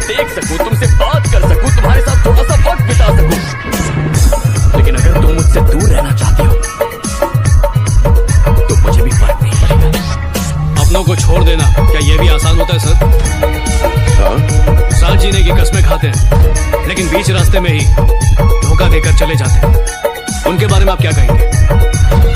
देख सकूं, तुमसे बात कर सकूं, तुम्हारे साथ थोड़ा सा वक्त बिता सकूं। लेकिन अगर तुम मुझसे दूर रहना चाहते हो तो मुझे भी फर्क नहीं पड़ेगा। अपनों को छोड़ देना क्या ये भी आसान होता है सर? हाँ? साथ जीने की कस्में खाते हैं लेकिन बीच रास्ते में ही धोखा देकर चले जाते हैं। उनके बारे में आप क्या कहेंगे?